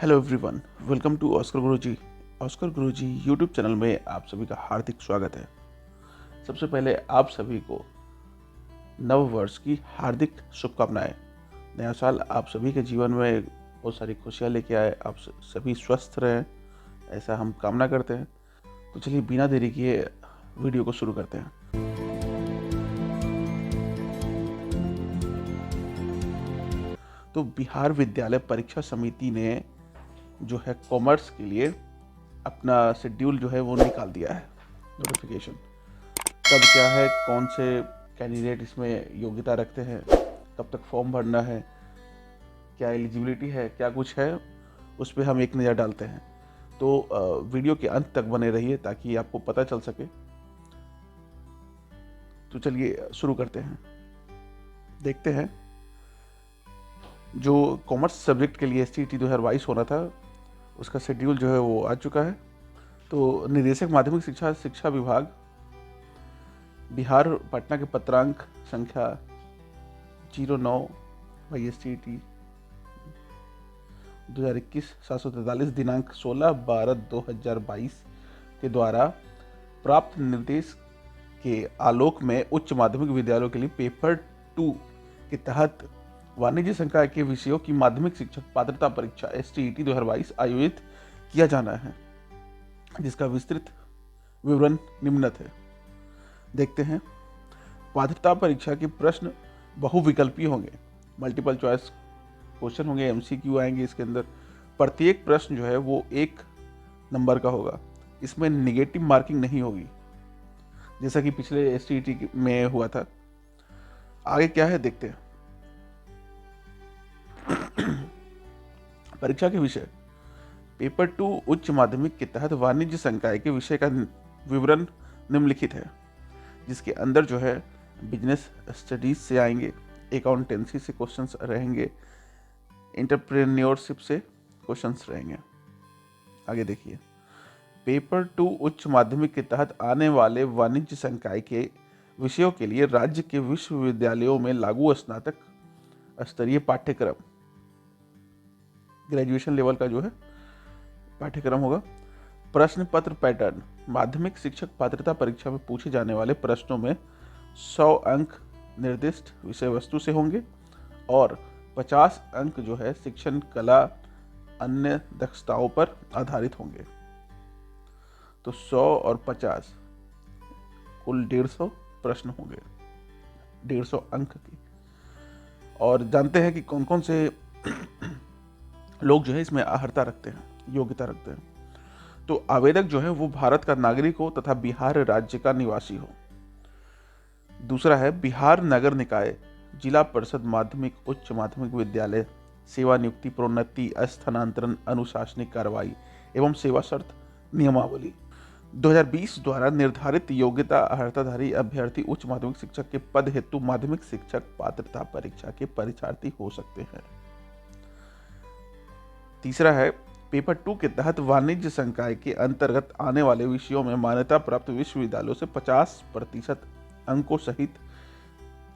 Hello everyone, welcome to Oscar Guruji. Oscar Guruji YouTube channel में आप सभी का हार्दिक स्वागत है। सबसे पहले आप सभी को नव वर्ष की हार्दिक शुभकामनाएं। नया साल आप सभी के जीवन में बहुत सारी खुशियां लेके आए, आप सभी स्वस्थ रहें, ऐसा हम कामना करते हैं। तो चलिए बिना देरी किए वीडियो को शुरू करते हैं। तो बिहार विद्यालय परीक्षा समिति ने जो है कॉमर्स के लिए अपना शेड्यूल जो है वो निकाल दिया है, नोटिफिकेशन। कब क्या है, कौन से कैंडिडेट इसमें योग्यता रखते हैं, कब तक फॉर्म भरना है, क्या एलिजिबिलिटी है, क्या कुछ है, उस पर हम एक नज़र डालते हैं। तो वीडियो के अंत तक बने रहिए ताकि आपको पता चल सके। तो चलिए शुरू करते हैं। देखते हैं जो कॉमर्स सब्जेक्ट के लिए STT 2022 होना था, उसका शेड्यूल जो है वो आ चुका है। तो निदेशक माध्यमिक शिक्षा विभाग बिहार पटना के पत्रांक संख्या 09/STT 2021 743 दिनांक 16/12/2022 के द्वारा प्राप्त निर्देश के आलोक में उच्च माध्यमिक विद्यालयों के लिए पेपर 2 के तहत वाणिज्य संकाय के विषयों की माध्यमिक शिक्षक पात्रता परीक्षा STET 2022 आयोजित किया जाना है, जिसका विस्तृत विवरण निम्नलिखित है। देखते हैं। पात्रता परीक्षा के प्रश्न बहुविकल्पीय होंगे, मल्टीपल चॉइस क्वेश्चन होंगे, MCQ आएंगे इसके अंदर। प्रत्येक प्रश्न जो है वो 1 नंबर का होगा, इसमें निगेटिव मार्किंग नहीं होगी, जैसा कि पिछले STET में हुआ था। आगे क्या है देखते हैं। परीक्षा के विषय पेपर 2 उच्च माध्यमिक के तहत वाणिज्य संकाय के विषय का विवरण निम्नलिखित है, जिसके अंदर जो है बिजनेस स्टडीज से आएंगे, अकाउंटेंसी से क्वेश्चंस रहेंगे, एंटरप्रेन्योरशिप से क्वेश्चंस रहेंगे। आगे देखिए। पेपर 2 उच्च माध्यमिक के तहत आने वाले वाणिज्य संकाय के विषयों के लिए राज्य के विश्वविद्यालयों में लागू स्नातक स्तरीय पाठ्यक्रम, ग्रेजुएशन लेवल का जो है पाठ्यक्रम होगा। प्रश्न पत्र पैटर्न माध्यमिक शिक्षक पात्रता परीक्षा में पूछे जाने वाले प्रश्नों में 100 अंक निर्दिष्ट विषय वस्तु से होंगे और 50 अंक जो है शिक्षण कला अन्य दक्षताओं पर आधारित होंगे। तो 100 और 50 कुल 150 प्रश्न होंगे, 150 अंक की। और जानते हैं कि कौन कौन से लोग जो है इसमें अर्हता रखते हैं, योग्यता रखते हैं। तो आवेदक जो है वो भारत का नागरिक हो तथा बिहार राज्य का निवासी हो। दूसरा है बिहार नगर निकाय जिला परिषद माध्यमिक उच्च माध्यमिक विद्यालय सेवा नियुक्ति प्रोन्नति स्थानांतरण अनुशासनिक कार्रवाई एवं सेवा शर्त नियमावली 2020 द्वारा निर्धारित योग्यता अर्हताधारी अभ्यर्थी उच्च माध्यमिक शिक्षक के पद हेतु माध्यमिक शिक्षक पात्रता परीक्षा के परीक्षार्थी हो सकते हैं। तीसरा है पेपर 2 के तहत वाणिज्य संकाय के अंतर्गत आने वाले विषयों में मान्यता प्राप्त विश्वविद्यालयों से 50% अंकों सहित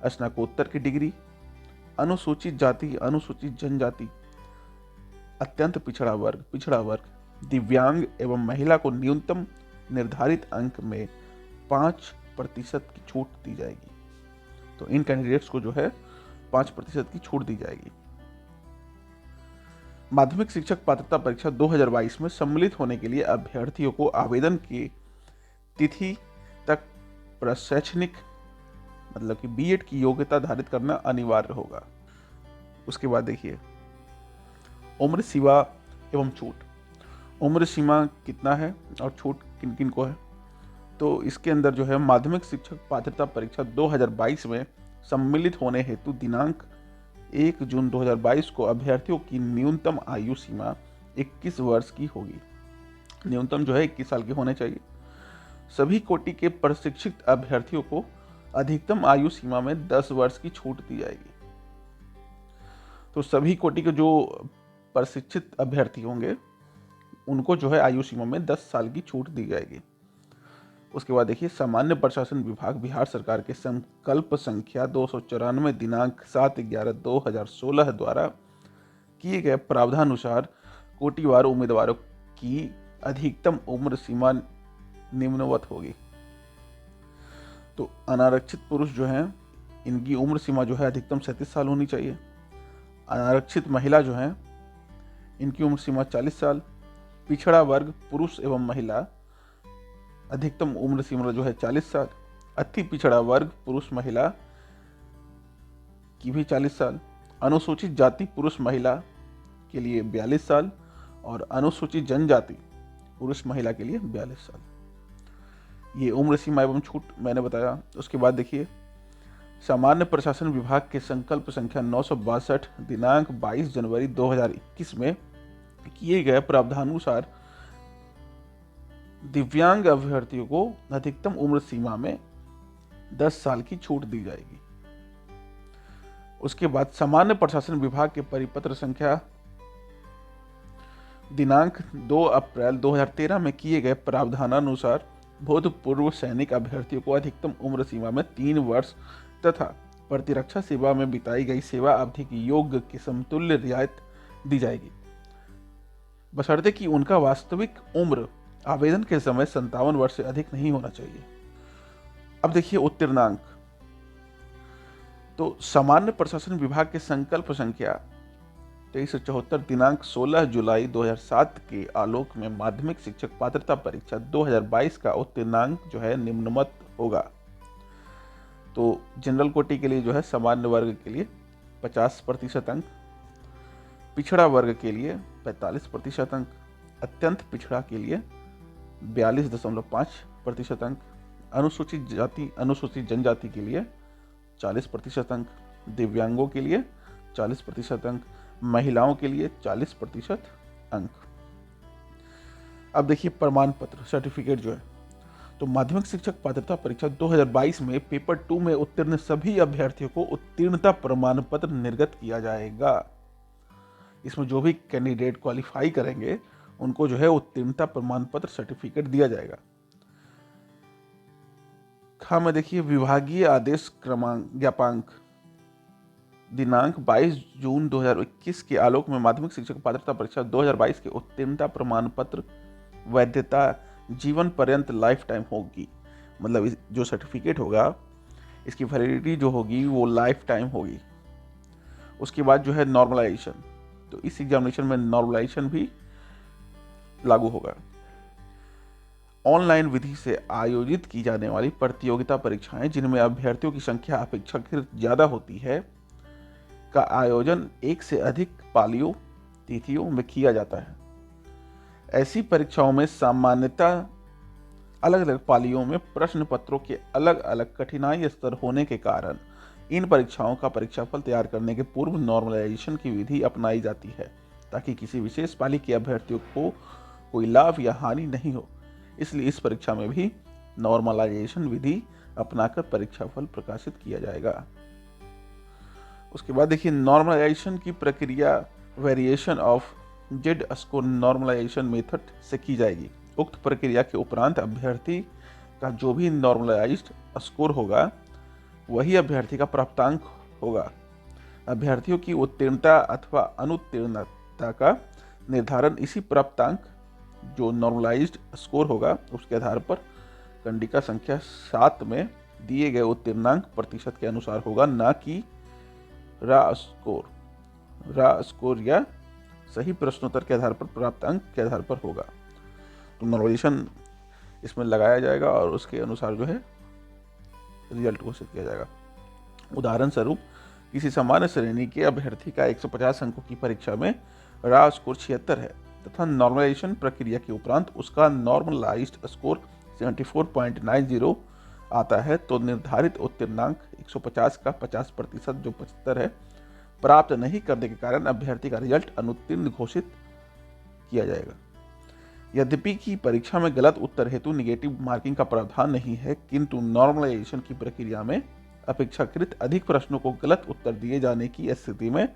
स्नातकोत्तर की डिग्री, अनुसूचित जाति अनुसूचित जनजाति अत्यंत पिछड़ा वर्ग दिव्यांग एवं महिला को न्यूनतम निर्धारित अंक में 5% की छूट दी जाएगी। तो इन कैंडिडेट्स को जो है 5% की छूट दी जाएगी। माध्यमिक शिक्षक पात्रता परीक्षा 2022 में सम्मिलित होने के लिए अभ्यर्थियों को आवेदन की तिथि तक प्रशैक्षणिक मतलब कि B.Ed की योग्यता धारित करना अनिवार्य होगा। उसके बाद देखिए उम्र सीमा एवं छूट। उम्र सीमा कितना है और छूट किन किन को है। तो इसके अंदर जो है माध्यमिक शिक्षक पात्रता परीक्षा 2022 में सम्मिलित होने हेतु दिनांक 1 जून 2022 को अभ्यर्थियों की न्यूनतम आयु सीमा 21 वर्ष की होगी। न्यूनतम जो है 21 साल के होने चाहिए। सभी कोटि के प्रशिक्षित अभ्यर्थियों को अधिकतम आयु सीमा में 10 वर्ष की छूट दी जाएगी। तो सभी कोटि के जो प्रशिक्षित अभ्यर्थी होंगे उनको जो है आयु सीमा में 10 साल की छूट दी जाएगी। उसके बाद देखिए सामान्य प्रशासन विभाग बिहार सरकार के संकल्प संख्या 294 दिनांक 7/11/2016 द्वारा किए गए प्रावधानुसार कोटिवार उम्मीदवारों की अधिकतम उम्र सीमा निम्नवत होगी। तो अनारक्षित पुरुष जो हैं इनकी उम्र सीमा जो है अधिकतम 37 साल होनी चाहिए। अनारक्षित महिला जो हैं इनकी उम्र सीमा 40 साल। पिछड़ा वर्ग पुरुष एवं महिला अधिकतम उम्र सीमा जो है 40 साल। अति पिछड़ा वर्ग पुरुष महिला की भी 40 साल। अनुसूचित जाति पुरुष महिला के लिए 42 साल और अनुसूचित जनजाति पुरुष महिला के लिए 42 साल। ये उम्र सीमा एवं छूट मैंने बताया। उसके बाद देखिए, सामान्य प्रशासन विभाग के संकल्प संख्या 962 दिनांक 22 जनवरी 2021 में किए गए प्रावधानुसार दिव्यांग अभ्यर्थियों को अधिकतम उम्र सीमा में 10 साल की छूट दी जाएगी। उसके बाद सामान्य प्रशासन विभाग के परिपत्र संख्या दिनांक 2 अप्रैल 2013 में किए गए प्रावधानानुसार भूतपूर्व सैनिक अभ्यर्थियों को अधिकतम उम्र सीमा में 3 वर्ष तथा प्रतिरक्षा सेवा में बिताई गई सेवा अवधि की योग्य की समतुल्य रियायत दी जाएगी, बशर्ते कि उनका वास्तविक उम्र आवेदन के समय 57 वर्ष से अधिक नहीं होना चाहिए। अब देखिए उत्तीर्णांक। तो सामान्य प्रशासन विभाग के संकल्प संख्या 2374 दिनांक 16 जुलाई 2007 के आलोक में माध्यमिक शिक्षक पात्रता परीक्षा 2022 का उत्तीर्णांक जो है निम्नवत होगा। तो जनरल कोटि के लिए जो है सामान्य वर्ग के लिए 50% अंक, पिछड़ा वर्ग के लिए 45% अंक, अत्यंत पिछड़ा के लिए 42.5% अंक, अनुसूचित जाति अनुसूचित जनजाति के लिए 40% अंक, दिव्यांगों के लिए 40% अंक, महिलाओं के लिए 40% अंक। अब देखिए प्रमाण पत्र सर्टिफिकेट जो है, तो माध्यमिक शिक्षक पात्रता परीक्षा 2022 में पेपर 2 में उत्तीर्ण सभी अभ्यर्थियों को उत्तीर्णता प्रमाण पत्र निर्गत किया जाएगा। इसमें जो भी कैंडिडेट क्वालिफाई करेंगे उनको जो है उत्तीर्णता प्रमाण पत्र सर्टिफिकेट दिया जाएगा। हाँ में देखिए, विभागीय आदेश क्रमांक ज्ञापांक दिनांक 22 जून 2021 के आलोक में माध्यमिक शिक्षक पात्रता परीक्षा 2022 के उत्तीर्णता प्रमाण पत्र वैधता जीवन पर्यंत लाइफ टाइम होगी। मतलब जो सर्टिफिकेट होगा इसकी वैलिडिटी जो होगी वो लाइफ टाइम होगी। उसके बाद जो है नॉर्मलाइजेशन, तो इस एग्जामिनेशन में नॉर्मलाइजेशन भी लागू होगा। ऑनलाइन विधि से आयोजित की जाने वाली प्रतियोगिता परीक्षाएं जिनमें अभ्यर्थियों की संख्या अपेक्षाकृत ज्यादा होती है का आयोजन एक से अधिक पालियों तिथियों में किया जाता है। ऐसी परीक्षाओं में सामान्यतः अलग अलग पालियों में प्रश्न पत्रों के अलग अलग कठिनाई स्तर होने के कारण इन परीक्षाओं का परीक्षाफल तैयार करने के पूर्व नॉर्मलाइजेशन की विधि अपनाई जाती है, ताकि किसी विशेष पाली के अभ्यर्थियों को कोई लाभ या हानि नहीं हो। इसलिए इस परीक्षा में भी नॉर्मलाइजेशन विधि अपनाकर परीक्षाफल प्रकाशित किया जाएगा। उसके बाद देखिए, नॉर्मलाइजेशन की प्रक्रिया variation of Z score normalization method से की जाएगी। उक्त प्रक्रिया के उपरांत अभ्यर्थी का जो भी नॉर्मलाइज्ड स्कोर होगा वही अभ्यर्थी का प्राप्तांक होगा। अभ्यर्थियों की उत्तीर्णता अथवा अनुत्तीर्णता का निर्धारण इसी प्राप्तांक जो नॉर्मलाइज्ड स्कोर होगा उसके आधार पर कंडिका संख्या 7 में दिए गए उत्तीर्णांक प्रतिशत के अनुसार होगा, ना कि रा स्कोर या सही प्रश्नोत्तर के आधार पर प्राप्त अंक के आधार पर होगा। तो नॉर्मलाइजेशन इसमें लगाया जाएगा और उसके अनुसार जो है रिजल्ट घोषित किया जाएगा। उदाहरण स्वरूप, किसी सामान्य श्रेणी के अभ्यर्थी का 150 अंकों की परीक्षा में रा स्कोर 76 है तथा नॉर्मलाइजेशन प्रक्रिया के उपरांत उसका नॉर्मलाइज्ड स्कोर 74.90 आता है, तो निर्धारित उत्तीर्णांक 150 का 50% जो 75 है प्राप्त नहीं करने के कारण अभ्यर्थी का रिजल्ट अनुत्तीर्ण घोषित किया जाएगा। यद्यपि की परीक्षा में गलत उत्तर हेतु निगेटिव मार्किंग का प्रावधान नहीं है, किंतु नॉर्मलाइजेशन की प्रक्रिया में अपेक्षाकृत अधिक प्रश्नों को गलत उत्तर दिए जाने की स्थिति में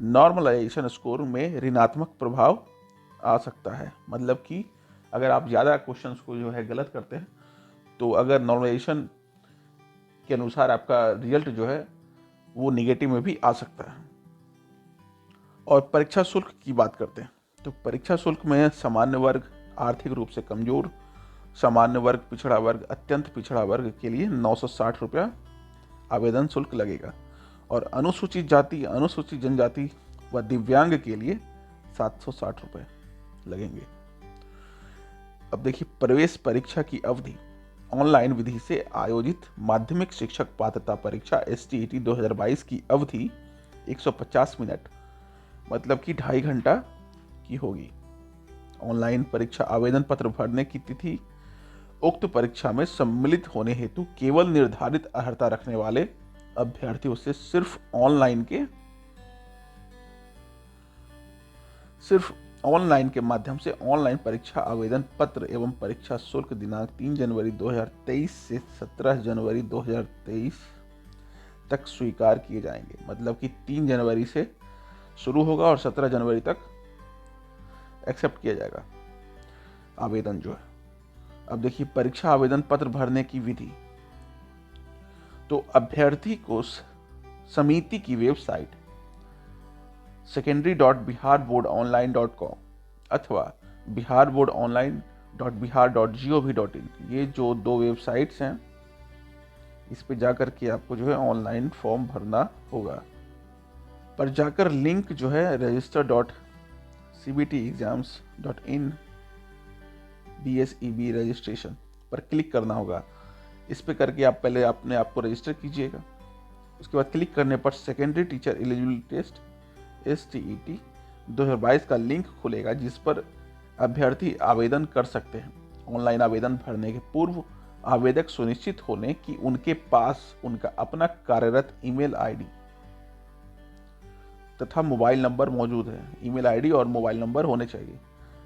नॉर्मलाइजेशन स्कोर में ऋणात्मक प्रभाव आ सकता है। मतलब कि अगर आप ज़्यादा क्वेश्चंस को जो है गलत करते हैं तो अगर नॉर्मलाइजेशन के अनुसार आपका रिजल्ट जो है वो निगेटिव में भी आ सकता है। और परीक्षा शुल्क की बात करते हैं, तो परीक्षा शुल्क में सामान्य वर्ग, आर्थिक रूप से कमजोर, सामान्य वर्ग, पिछड़ा वर्ग, अत्यंत पिछड़ा वर्ग के लिए 960 रुपया आवेदन शुल्क लगेगा और अनुसूचित जाति, अनुसूचित जनजाति व दिव्यांग के लिए 760 रुपये लगेंगे। अब देखिए, प्रवेश परीक्षा की अवधि। ऑनलाइन विधि से आयोजित माध्यमिक शिक्षक पात्रता परीक्षा STET 2022 की अवधि 150 मिनट मतलब कि 2.5 घंटा की होगी। ऑनलाइन परीक्षा आवेदन पत्र भरने की तिथि उक्त परीक्षा में सम्मिलित होने हेतु केवल निर्धारित अर्हता रखने वाले अभ्यर्थियों से सिर्फ ऑनलाइन के माध्यम से ऑनलाइन परीक्षा आवेदन पत्र एवं परीक्षा शुल्क दिनांक 3 जनवरी 2023 से 17 जनवरी 2023 तक स्वीकार किए जाएंगे। मतलब कि 3 जनवरी से शुरू होगा और 17 जनवरी तक एक्सेप्ट किया जाएगा आवेदन जो है। अब देखिए, परीक्षा आवेदन पत्र भरने की विधि। तो अभ्यर्थी को समिति की वेबसाइट secondary.biharboardonline.com अथवा biharboardonline.bihar.gov.in, ये जो 2 वेबसाइट्स हैं, इस पे जाकर के आपको जो है ऑनलाइन फॉर्म भरना होगा। पर जाकर लिंक जो है register.cbtexams.in BSEB रजिस्ट्रेशन पर क्लिक करना होगा। इस पे करके आप पहले अपने आप को रजिस्टर कीजिएगा। उसके बाद क्लिक करने पर secondary teacher eligibility test STET 2022 का लिंक खुलेगा, जिस पर अभ्यर्थी आवेदन कर सकते हैं। ऑनलाइन आवेदन भरने के पूर्व आवेदक सुनिश्चित होने कि उनके पास उनका अपना कार्यरत ईमेल आईडी तथा मोबाइल नंबर मौजूद है। ईमेल आईडी और मोबाइल नंबर होने चाहिए।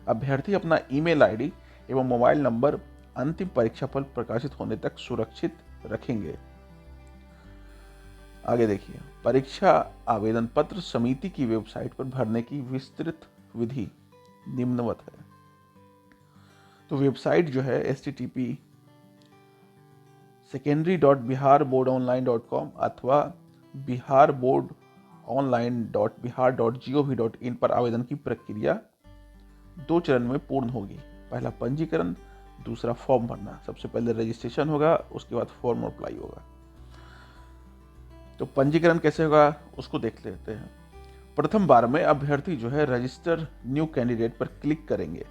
अभ्यर्थी अपना ईमेल आईडी एवं मोबाइल नंबर अंतिम परीक्षाफल प्रकाशित होने तक सुरक्षित रखेंगे। आगे देखिए, परीक्षा आवेदन पत्र समिति की वेबसाइट पर भरने की विस्तृत विधि निम्नवत है। तो वेबसाइट जो है http secondary.biharboardonline.com अथवा biharboardonline.bihar.gov.in पर आवेदन की प्रक्रिया 2 चरण में पूर्ण होगी। पहला पंजीकरण, दूसरा फॉर्म भरना। सबसे पहले रजिस्ट्रेशन होगा, उसके बाद फॉर्म अप्लाई होगा। तो पंजीकरण कैसे होगा उसको देख लेते हैं। प्रथम बार में अभ्यर्थी जो है रजिस्टर न्यू कैंडिडेट पर क्लिक करेंगे।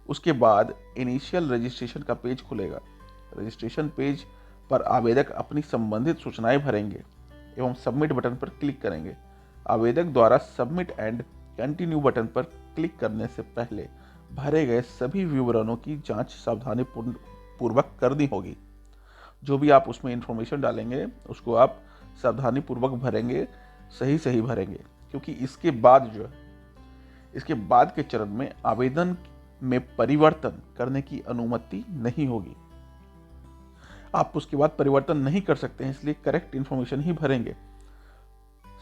उसके बाद इनिशियल रजिस्ट्रेशन का पेज खुलेगा। रजिस्ट्रेशन पेज पर आवेदक अपनी संबंधित सूचनाएं भरेंगे एवं सबमिट बटन पर क्लिक करेंगे। आवेदक द्वारा सबमिट एंड कंटिन्यू बटन पर क्लिक करने से पहले भरे गए सभी विवरणों की जांच सावधानी पूर्वक करनी होगी। जो भी आप उसमें इंफॉर्मेशन डालेंगे उसको आप सावधानी पूर्वक भरेंगे, सही भरेंगे, क्योंकि इसके बाद के चरण में आवेदन में परिवर्तन करने की अनुमति नहीं होगी। आप उसके बाद परिवर्तन नहीं कर सकते हैं, इसलिए करेक्ट इंफॉर्मेशन ही भरेंगे।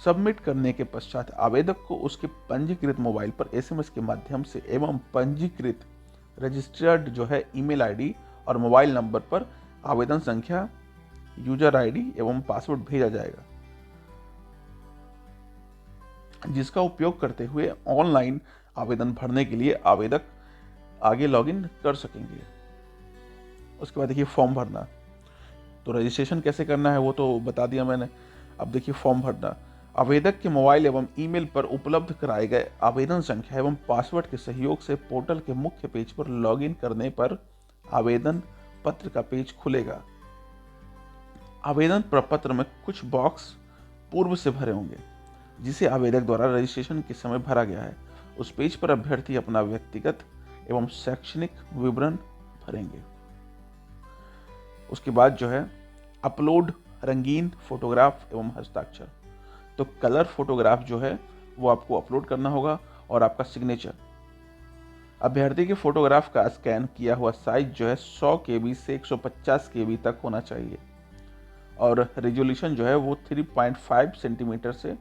सबमिट करने के पश्चात आवेदक को उसके पंजीकृत मोबाइल पर SMS के माध्यम से एवं पंजीकृत रजिस्टर्ड जो है ईमेल आईडी और मोबाइल नंबर पर आवेदन संख्या, यूजर आईडी एवं पासवर्ड भेजा जाएगा, जिसका उपयोग करते हुए ऑनलाइन आवेदन भरने के लिए आवेदक आगे लॉगिन कर सकेंगे। उसके बाद देखिए फॉर्म भरना। तो रजिस्ट्रेशन कैसे करना है वो तो बता दिया मैंने। अब देखिए फॉर्म भरना। आवेदक के मोबाइल एवं ईमेल पर उपलब्ध कराए गए आवेदन संख्या एवं पासवर्ड के सहयोग से पोर्टल के मुख्य पेज पर लॉगिन करने पर आवेदन पत्र का पेज खुलेगा। आवेदन प्रपत्र में कुछ बॉक्स पूर्व से भरे होंगे, जिसे आवेदक द्वारा रजिस्ट्रेशन के समय भरा गया है। उस पेज पर अभ्यर्थी अपना व्यक्तिगत एवं शैक्षणिक विवरण भरेंगे। उसके बाद जो है अपलोड रंगीन फोटोग्राफ एवं हस्ताक्षर। तो कलर फोटोग्राफ जो है वो आपको अपलोड करना होगा और आपका सिग्नेचर। अभ्यर्थी के फोटोग्राफ का स्कैन किया हुआ साइज जो है 100 KB से 150 KB तक होना चाहिए और रेजोल्यूशन जो है वो 3.5 सेंटीमीटर से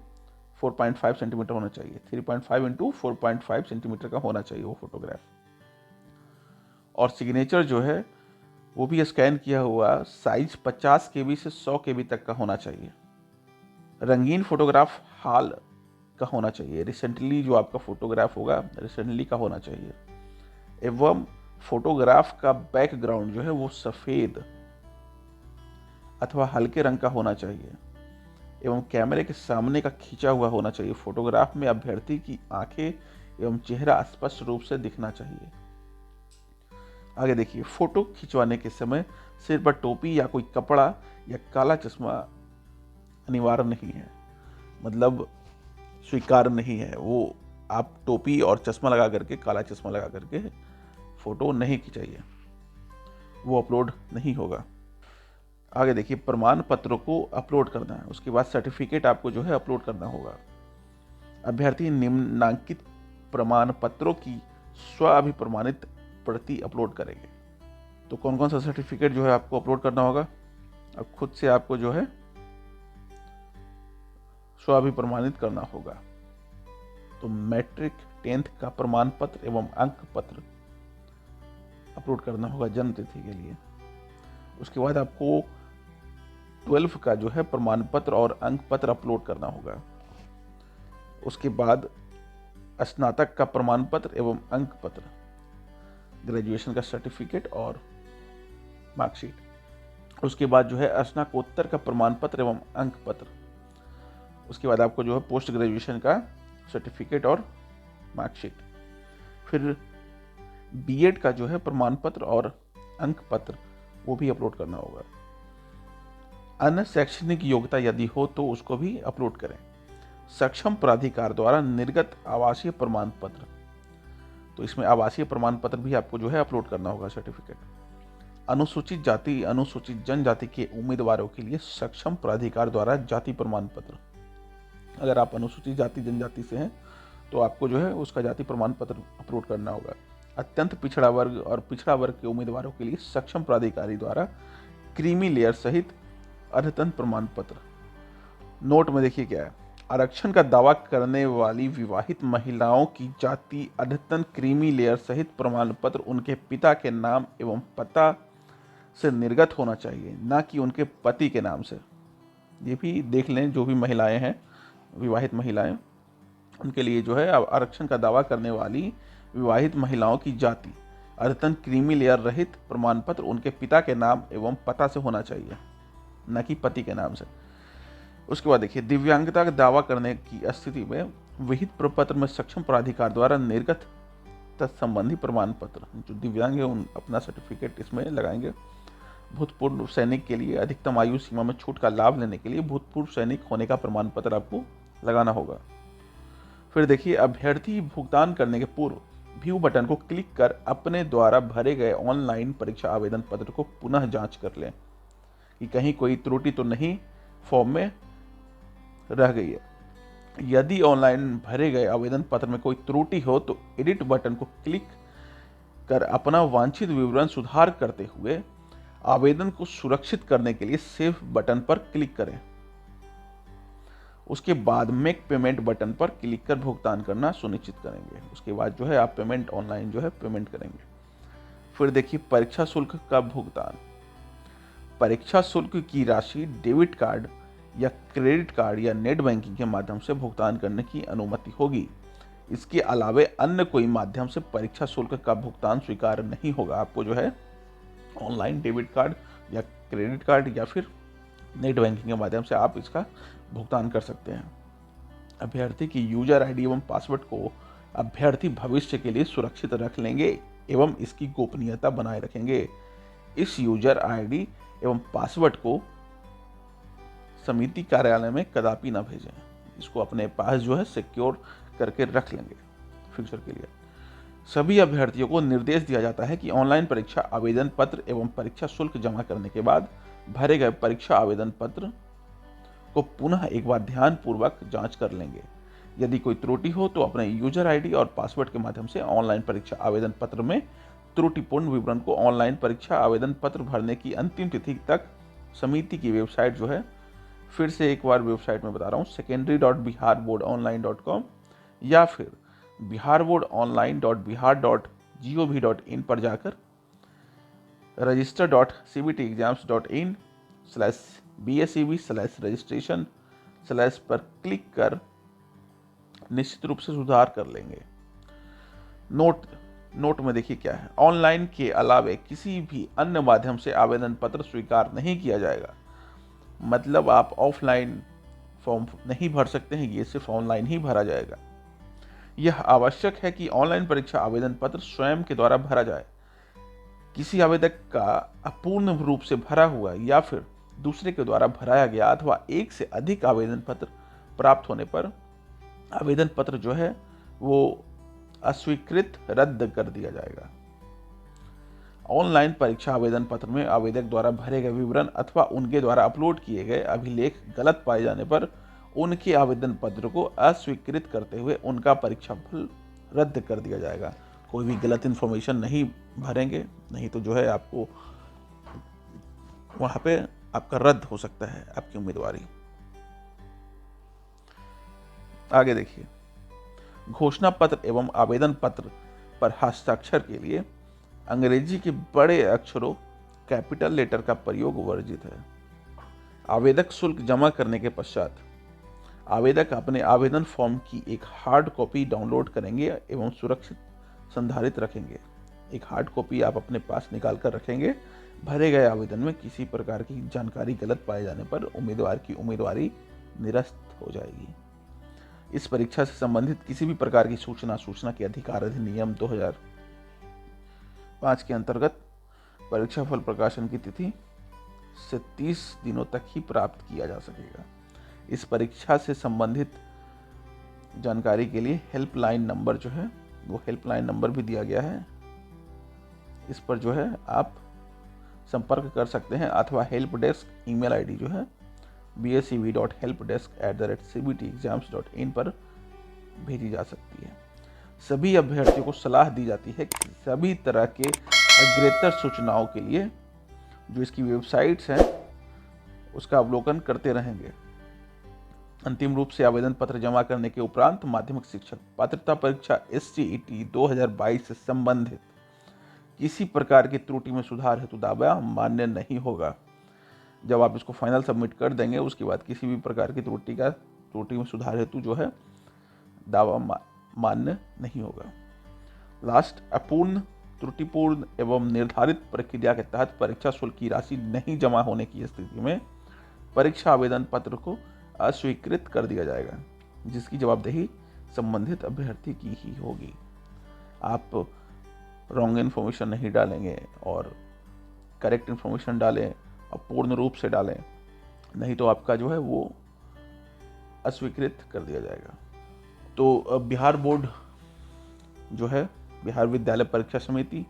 4.5 सेंटीमीटर होना चाहिए। 3.5 इंटू 4.5 सेंटीमीटर का होना चाहिए वो फोटोग्राफ। और सिग्नेचर जो है वो भी स्कैन किया हुआ साइज 50 KB से 100 KB तक का होना चाहिए। रंगीन फोटोग्राफ हाल का होना चाहिए। रिसेंटली जो आपका फोटोग्राफ होगा रिसेंटली का होना चाहिए। एवं फोटोग्राफ का बैकग्राउंड जो है वो सफ़ेद अथवा हल्के रंग का होना चाहिए एवं कैमरे के सामने का खींचा हुआ होना चाहिए। फोटोग्राफ में अभ्यर्थी की आंखें एवं चेहरा स्पष्ट रूप से दिखना चाहिए। आगे देखिए, फोटो खिंचवाने के समय सिर पर टोपी या कोई कपड़ा या काला चश्मा अनिवार्य नहीं है, मतलब स्वीकार नहीं है। वो आप टोपी और चश्मा लगा करके, काला चश्मा लगा करके फोटो नहीं खिंचाइए, वो अपलोड नहीं होगा। आगे देखिए, प्रमाण पत्रों को अपलोड करना है, उसके बाद सर्टिफिकेट आपको जो है अपलोड करना होगा। अभ्यर्थी निम्नांकित प्रमाण पत्रों की स्व अभिप्रमाणित प्रति अपलोड करेंगे। तो कौन कौन सा सर्टिफिकेट जो है आपको अपलोड करना होगा? अब खुद से आपको जो है स्व अभिप्रमाणित करना होगा। तो मैट्रिक 10th का प्रमाण पत्र एवं अंक पत्र अपलोड करना होगा जन्म तिथि के लिए। उसके बाद आपको 12 का जो है प्रमाण पत्र और अंक पत्र अपलोड करना होगा। उसके बाद स्नातक का प्रमाण पत्र एवं अंक पत्र, ग्रेजुएशन का सर्टिफिकेट और मार्कशीट। उसके बाद जो है स्नातकोत्तर का प्रमाण पत्र एवं अंक पत्र। उसके बाद आपको जो है पोस्ट ग्रेजुएशन का सर्टिफिकेट और मार्कशीट। फिर बीएड का जो है प्रमाण पत्र और अंक पत्र वो भी अपलोड करना होगा। अन्य शैक्षणिक योग्यता यदि हो तो उसको भी अपलोड करें। सक्षम प्राधिकार द्वारा निर्गत आवासीय प्रमाण पत्र, तो इसमें आवासीय प्रमाण पत्र भी आपको जो है अपलोड करना होगा, सर्टिफिकेट। अनुसूचित जाति अनुसूचित जनजाति के उम्मीदवारों के लिए सक्षम प्राधिकार द्वारा जाति प्रमाण पत्र। अगर आप अनुसूचित जाति जनजाति से हैं तो आपको जो है उसका जाति प्रमाण पत्र अपलोड करना होगा। अत्यंत पिछड़ा वर्ग और पिछड़ा वर्ग के उम्मीदवारों के लिए सक्षम प्राधिकारी द्वारा क्रीमी लेयर सहित अद्यतन प्रमाण पत्र। नोट में देखिए क्या है, आरक्षण का दावा करने वाली विवाहित महिलाओं की जाति अद्यतन क्रीमी लेयर सहित प्रमाण पत्र उनके पिता के नाम एवं पता से निर्गत होना चाहिए, ना कि उनके पति के नाम से। ये भी देख लें, जो भी महिलाएं हैं, विवाहित महिलाएं, उनके लिए जो है आरक्षण का दावा करने वाली विवाहित महिलाओं की जाति अद्यतन क्रीमी लेयर रहित प्रमाण पत्र उनके पिता के नाम एवं पता से होना चाहिए, न कि पति के नाम से। उसके बाद देखिए, दिव्यांगता का दावा करने की स्थिति में विहित प्रपत्र में सक्षम प्राधिकार द्वारा निर्गत तत्संबंधी प्रमाण पत्र, जो दिव्यांग है उन अपना सर्टिफिकेट इसमें लगाएंगे। भूतपूर्व सैनिक के लिए अधिकतम आयु सीमा में छूट का लाभ लेने के लिए भूतपूर्व सैनिक होने का प्रमाण पत्र आपको लगाना होगा। फिर देखिए, अभ्यर्थी भुगतान करने के पूर्व व्यू बटन को क्लिक कर अपने द्वारा भरे गए ऑनलाइन परीक्षा आवेदन पत्र को पुनः जांच कर लें कि कहीं कोई त्रुटि तो नहीं फॉर्म में रह गई है। यदि ऑनलाइन भरे गए आवेदन पत्र में कोई त्रुटि हो तो एडिट बटन को क्लिक कर अपना वांछित विवरण सुधार करते हुए आवेदन को सुरक्षित करने के लिए सेव बटन पर क्लिक करें। उसके बाद मेक पेमेंट बटन पर क्लिक कर भुगतान करना सुनिश्चित करेंगे। उसके बाद जो है आप पेमेंट ऑनलाइन जो है पेमेंट करेंगे। फिर देखिए, परीक्षा शुल्क का भुगतान। परीक्षा शुल्क की राशि डेबिट कार्ड या क्रेडिट कार्ड या नेट बैंकिंग के माध्यम से भुगतान करने की अनुमति होगी। इसके अलावे अन्य कोई माध्यम से परीक्षा शुल्क का भुगतान स्वीकार नहीं होगा। आपको जो है ऑनलाइन डेबिट कार्ड या क्रेडिट कार्ड या फिर नेट बैंकिंग के माध्यम से आप इसका भुगतान कर सकते हैं। अभ्यर्थी की यूजर आईडी एवं पासवर्ड को अभ्यर्थी भविष्य के लिए सुरक्षित रख लेंगे एवं इसकी गोपनीयता बनाए रखेंगे। इस यूजर आईडी एवं पासवर्ड को समिति कार्यालय में कदापि ना भेजें। इसको अपने पास जो है सिक्योर करके रख लेंगे फ्यूचर के लिए। सभी अभ्यर्थियों को निर्देश दिया जाता है कि ऑनलाइन परीक्षा आवेदन पत्र एवं परीक्षा शुल्क जमा करने के बाद भरे गए परीक्षा आवेदन पत्र को पुनः एक बार ध्यानपूर्वक जांच कर लेंगे। यदि कोई त्रुटि हो तो अपने यूजर आईडी और पासवर्ड के माध्यम से ऑनलाइन परीक्षा आवेदन पत्र में त्रुटिपूर्ण विवरण को ऑनलाइन परीक्षा आवेदन पत्र भरने की अंतिम तिथि तक समिति की वेबसाइट जो है, फिर से एक बार वेबसाइट में बता रहा हूँ, secondary.biharboardonline.com या फिर biharboardonline.bihar.gov.in पर जाकर register.cbtexams.in/bseb/registration/ पर क्लिक कर निश्चित रूप से सुधार कर लेंगे। नोट में देखिए क्या है, ऑनलाइन के अलावे किसी भी अन्य माध्यम से आवेदन पत्र स्वीकार नहीं किया जाएगा। मतलब आप ऑफलाइन फॉर्म नहीं भर सकते हैं, ये सिर्फ ऑनलाइन ही भरा जाएगा। यह आवश्यक है कि ऑनलाइन परीक्षा आवेदन पत्र स्वयं के द्वारा भरा जाए। किसी आवेदक का अपूर्ण रूप से भरा हुआ या फिर दूसरे के द्वारा भराया गया अथवा एक से अधिक आवेदन पत्र प्राप्त होने पर आवेदन पत्र जो है वो अस्वीकृत रद्द कर दिया जाएगा। ऑनलाइन परीक्षा आवेदन पत्र में आवेदक द्वारा भरे गए विवरण अथवा उनके द्वारा अपलोड किए गए अभिलेख गलत पाए जाने पर उनके आवेदन पत्र को अस्वीकृत करते हुए उनका परीक्षा फल रद्द कर दिया जाएगा। कोई भी गलत इन्फॉर्मेशन नहीं भरेंगे, नहीं तो जो है आपको वहां पे आपका रद्द हो सकता है आपकी उम्मीदवारी। आगे देखिए, घोषणा पत्र एवं आवेदन पत्र पर हस्ताक्षर के लिए अंग्रेजी के बड़े अक्षरों कैपिटल लेटर का प्रयोग वर्जित है। आवेदक शुल्क जमा करने के पश्चात आवेदक अपने आवेदन फॉर्म की एक हार्ड कॉपी डाउनलोड करेंगे एवं सुरक्षित संधारित रखेंगे। एक हार्ड कॉपी आप अपने पास निकाल कर रखेंगे। भरे गए आवेदन में किसी प्रकार की जानकारी गलत पाए जाने पर उम्मीदवार की उम्मीदवारी निरस्त हो जाएगी। इस परीक्षा से संबंधित किसी भी प्रकार की सूचना के अधिकार अधिनियम 2005 के अंतर्गत परीक्षा फल प्रकाशन की तिथि से 30 दिनों तक ही प्राप्त किया जा सकेगा। इस परीक्षा से संबंधित जानकारी के लिए हेल्पलाइन नंबर जो है वो हेल्पलाइन नंबर भी दिया गया है। इस पर जो है आप संपर्क कर सकते हैं अथवा हेल्प डेस्क ईमेल आईडी जो है bscv.helpdesk@cbtexams.in पर भेजी जा सकती है। सभी अभ्यर्थियों को सलाह दी जाती है कि सभी तरह के अग्रेतर सूचनाओं के लिए जो इसकी वेबसाइट्स हैं उसका अवलोकन करते रहेंगे। अंतिम रूप से आवेदन पत्र जमा करने के उपरांत माध्यमिक शिक्षक पात्रता परीक्षा STET 2022 से संबंधित किसी प्रकार की त्रुटि में सुधार हेतु दावा मान्य नहीं होगा। जब आप इसको फाइनल सबमिट कर देंगे उसके बाद किसी भी प्रकार की त्रुटि में सुधार हेतु जो है दावा मान्य नहीं होगा। लास्ट, अपूर्ण, त्रुटिपूर्ण एवं निर्धारित प्रक्रिया के तहत परीक्षा शुल्क की राशि नहीं जमा होने की स्थिति में परीक्षा आवेदन पत्र को अस्वीकृत कर दिया जाएगा, जिसकी जवाबदेही संबंधित अभ्यर्थी की ही होगी। आप रॉन्ग इन्फॉर्मेशन नहीं डालेंगे और करेक्ट इन्फॉर्मेशन डालें और पूर्ण रूप से डालें, नहीं तो आपका जो है वो अस्वीकृत कर दिया जाएगा। तो बिहार बोर्ड जो है, बिहार विद्यालय परीक्षा समिति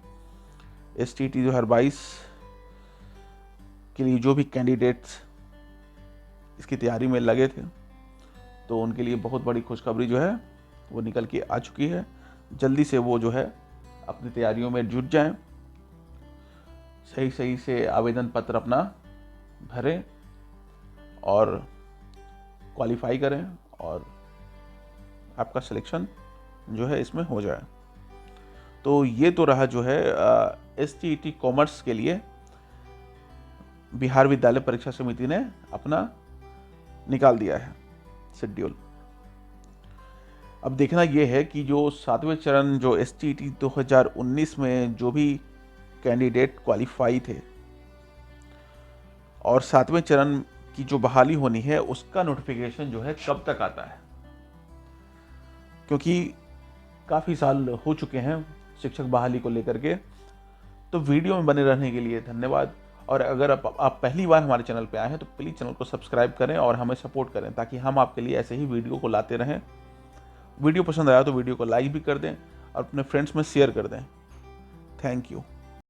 STET 2022 के लिए जो भी कैंडिडेट्स इसकी तैयारी में लगे थे तो उनके लिए बहुत बड़ी खुशखबरी जो है वो निकल के आ चुकी है। जल्दी से वो जो है अपनी तैयारियों में जुट जाएं, सही से आवेदन पत्र अपना भरें और क्वालिफाई करें और आपका सिलेक्शन जो है इसमें हो जाए। तो ये तो रहा जो है STET कॉमर्स के लिए बिहार विद्यालय परीक्षा समिति ने अपना निकाल दिया है शेड्यूल। अब देखना यह है कि जो 7वें चरण जो STET 2019 में जो भी कैंडिडेट क्वालिफाई थे और 7वें चरण की जो बहाली होनी है उसका नोटिफिकेशन जो है कब तक आता है, क्योंकि काफ़ी साल हो चुके हैं शिक्षक बहाली को लेकर के। तो वीडियो में बने रहने के लिए धन्यवाद। और अगर आप पहली बार हमारे चैनल पे आए हैं तो प्लीज़ चैनल को सब्सक्राइब करें और हमें सपोर्ट करें ताकि हम आपके लिए ऐसे ही वीडियो को लाते रहें। वीडियो पसंद आया तो वीडियो को लाइक भी कर दें और अपने फ्रेंड्स में शेयर कर दें। Thank you.